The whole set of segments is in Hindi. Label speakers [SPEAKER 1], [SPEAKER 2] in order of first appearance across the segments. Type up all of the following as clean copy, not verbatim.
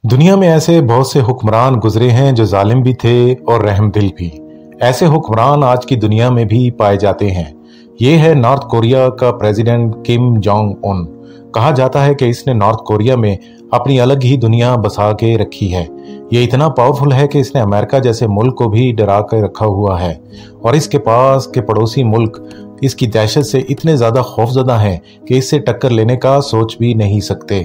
[SPEAKER 1] दुनिया में ऐसे बहुत से हुक्मरान गुजरे हैं जो जालिम भी थे और रहमदिल भी। ऐसे हुक्मरान आज की दुनिया में भी पाए जाते हैं। ये है नॉर्थ कोरिया का प्रेसिडेंट किम जोंग उन। कहा जाता है कि इसने नॉर्थ कोरिया में अपनी अलग ही दुनिया बसा के रखी है। ये इतना पावरफुल है कि इसने अमेरिका जैसे मुल्क को भी डरा कर रखा हुआ है और इसके पास के पड़ोसी मुल्क इसकी दहशत से इतने ज्यादा खौफजदा हैं कि इससे टक्कर लेने का सोच भी नहीं सकते।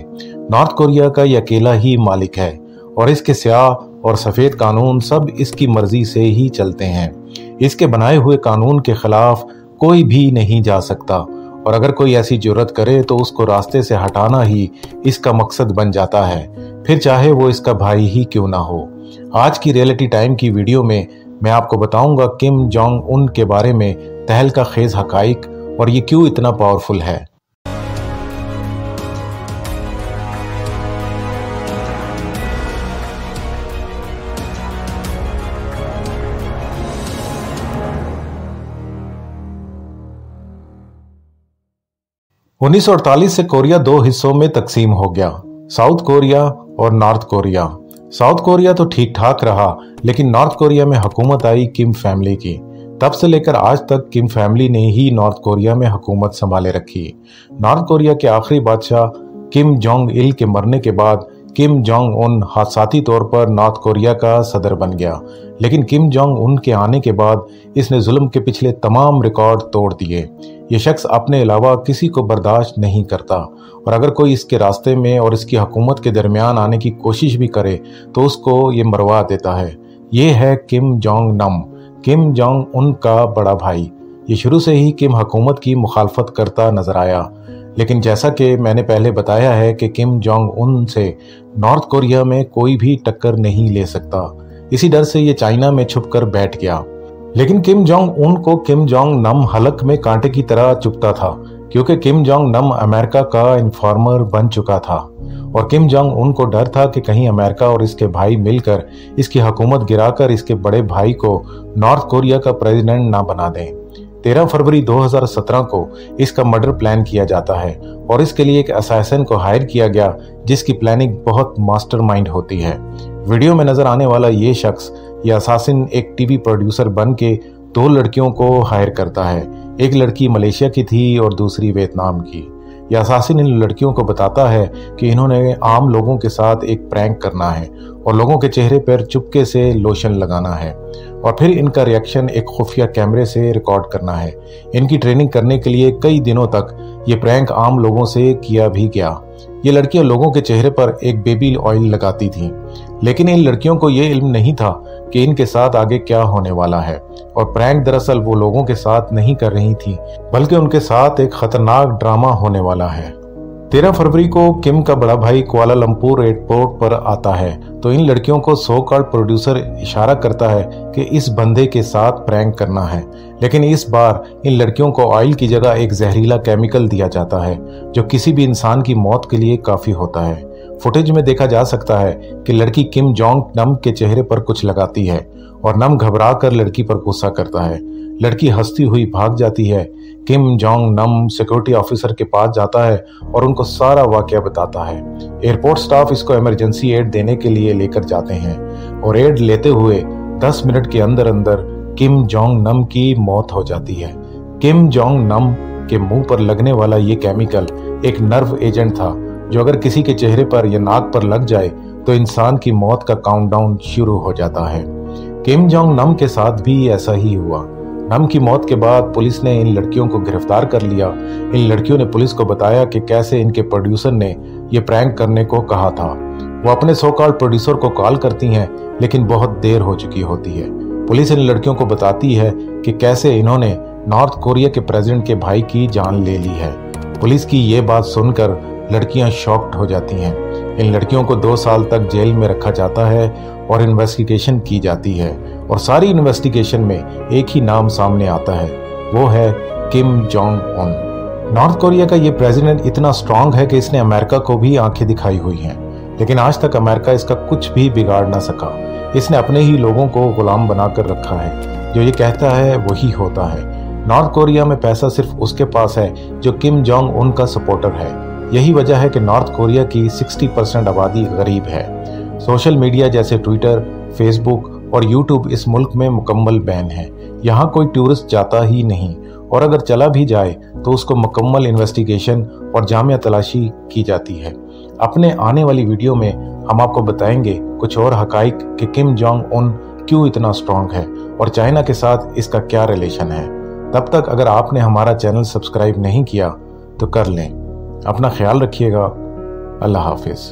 [SPEAKER 1] नॉर्थ कोरिया का ये अकेला ही मालिक है और इसके स्याह और सफेद कानून सब इसकी मर्जी से ही चलते हैं। इसके बनाए हुए कानून के खिलाफ कोई भी नहीं जा सकता और अगर कोई ऐसी जुर्रत करे तो उसको रास्ते से हटाना ही इसका मकसद बन जाता है, फिर चाहे वो इसका भाई ही क्यों ना हो। आज की रियलिटी टाइम की वीडियो में मैं आपको बताऊंगा किम जोंग उन के बारे में तहलका खेज हकाइक और ये क्यों इतना पावरफुल है। उन्नीस सौ 48 से कोरिया दो हिस्सों में तकसीम हो गया, साउथ कोरिया और नॉर्थ कोरिया। साउथ कोरिया तो ठीक ठाक रहा, लेकिन नॉर्थ कोरिया में हुकूमत आई किम फैमिली की। तब से लेकर आज तक किम फैमिली ने ही नॉर्थ कोरिया में हुकूमत संभाले रखी। नॉर्थ कोरिया के आखिरी बादशाह किम जोंग इल के मरने के बाद किम जोंग उन हादसाती तौर पर नॉर्थ कोरिया का सदर बन गया, लेकिन किम जोंग उन के आने के बाद इसने जुल्म के पिछले तमाम रिकॉर्ड तोड़ दिए। ये शख्स अपने अलावा किसी को बर्दाश्त नहीं करता और अगर कोई इसके रास्ते में और इसकी हुकूमत के दरमियान आने की कोशिश भी करे तो उसको ये मरवा देता है। ये है किम जोंग नम, किम जोंग उन का बड़ा भाई। ये शुरू से ही किम हुकूमत की मुखालफत करता नजर आया, लेकिन जैसा कि मैंने पहले बताया है कि किम जोंग उन से नॉर्थ कोरिया में कोई भी टक्कर नहीं ले सकता। इसी डर से ये चाइना में छुप कर बैठ गया। लेकिन किम जोंग उन को किम जोंग नम हलक में कांटे की तरह चुभता था, क्योंकि किम जोंग नम अमेरिका का इन्फॉर्मर बन चुका था और किम जोंग उन को डर था कि कहीं अमेरिका और इसके भाई मिलकर इसकी हुकूमत गिराकर इसके बड़े भाई को नॉर्थ कोरिया का प्रेसिडेंट ना बना दें। 13 फरवरी 2017 को इसका मर्डर प्लान किया जाता है और इसके लिए एक असैसिन को हायर किया गया जिसकी प्लानिंग बहुत मास्टरमाइंड होती है। वीडियो में नजर आने वाला ये शख्स या असासिन एक टीवी प्रोड्यूसर बन के दो लड़कियों को हायर करता है। एक लड़की मलेशिया की थी और दूसरी वियतनाम की। यह असासिन इन लड़कियों को बताता है कि इन्होंने आम लोगों के साथ एक प्रैंक करना है और लोगों के चेहरे पर चुपके से लोशन लगाना है और फिर इनका रिएक्शन एक खुफिया कैमरे से रिकॉर्ड करना है। इनकी ट्रेनिंग करने के लिए कई दिनों तक ये प्रैंक आम लोगों से किया भी गया। ये लड़कियां लोगों के चेहरे पर एक बेबी ऑयल लगाती थीं, लेकिन इन लड़कियों को ये इल्म नहीं था कि इनके साथ आगे क्या होने वाला है और प्रैंक दरअसल वो लोगों के साथ नहीं कर रही थी, बल्कि उनके साथ एक खतरनाक ड्रामा होने वाला है। 13 फरवरी को किम का बड़ा भाई कुआलालंपुर एयरपोर्ट पर आता है तो इन लड़कियों को सो कॉल्ड प्रोड्यूसर इशारा करता है कि इस बंदे के साथ प्रैंक करना है, लेकिन इस बार इन लड़कियों को ऑयल की जगह एक जहरीला केमिकल दिया जाता है जो किसी भी इंसान की मौत के लिए काफी होता है। फुटेज में देखा जा सकता है कि लड़की किम जोंग नम के चेहरे पर कुछ लगाती है और नम घबरा कर लड़की पर गुस्सा करता है। लड़की हंसती हुई भाग जाती है। किम जोंग नम सिक्योरिटी ऑफिसर के पास जाता है और उनको सारा वाकया बताता है। एयरपोर्ट स्टाफ इसको इमरजेंसी एड देने के लिए लेकर जाते हैं और एड लेते हुए 10 मिनट के अंदर अंदर किम जोंग नम की मौत हो जाती है। किम जोंग नम के मुंह पर लगने वाला ये केमिकल एक नर्व एजेंट था जो अगर किसी के चेहरे पर या नाक पर लग जाए तो इंसान की मौत का काउंटडाउन शुरू हो जाता है। किम जोंग नम के साथ भी ऐसा ही हुआ। नम की मौत के बाद पुलिस ने इन लड़कियों को गिरफ्तार कर लिया। इन लड़कियों ने पुलिस को बताया कि कैसे इनके प्रोड्यूसर ने ये प्रैंक करने को कहा था। वो अपने सो कॉल्ड प्रोड्यूसर को कॉल करती हैं, लेकिन बहुत देर हो चुकी होती है। पुलिस इन लड़कियों को बताती है कि कैसे इन्होंने नॉर्थ कोरिया के प्रेसिडेंट के भाई की जान ले ली है। पुलिस की ये बात सुनकर लड़कियां शॉक्ड हो जाती हैं। इन लड़कियों को 2 साल तक जेल में रखा जाता है और इन्वेस्टिगेशन की जाती है और सारी इन्वेस्टिगेशन में एक ही नाम सामने आता है, वो है Kim Jong Un. North Korea का ये प्रेसिडेंट इतना स्ट्रांग है कि इसने अमेरिका को भी आंखें दिखाई हुई हैं, लेकिन आज तक अमेरिका इसका कुछ भी बिगाड़ ना सका। इसने अपने ही लोगों को गुलाम बनाकर रखा है, जो ये कहता है वही होता है। नॉर्थ कोरिया में पैसा सिर्फ उसके पास है जो किम जोंग उन का सपोर्टर है। यही वजह है कि नॉर्थ कोरिया की 60% आबादी गरीब है। सोशल मीडिया जैसे ट्विटर, फेसबुक और यूट्यूब इस मुल्क में मुकम्मल बैन है। यहाँ कोई टूरिस्ट जाता ही नहीं, और अगर चला भी जाए तो उसको मुकम्मल इन्वेस्टिगेशन और जामिया तलाशी की जाती है। अपने आने वाली वीडियो में हम आपको बताएंगे कुछ और हकाइक कि किम जोंग उन क्यों इतना स्ट्रांग है और चाइना के साथ इसका क्या रिलेशन है। तब तक अगर आपने हमारा चैनल सब्सक्राइब नहीं किया तो कर लें। अपना ख्याल रखिएगा। अल्लाह हाफिज।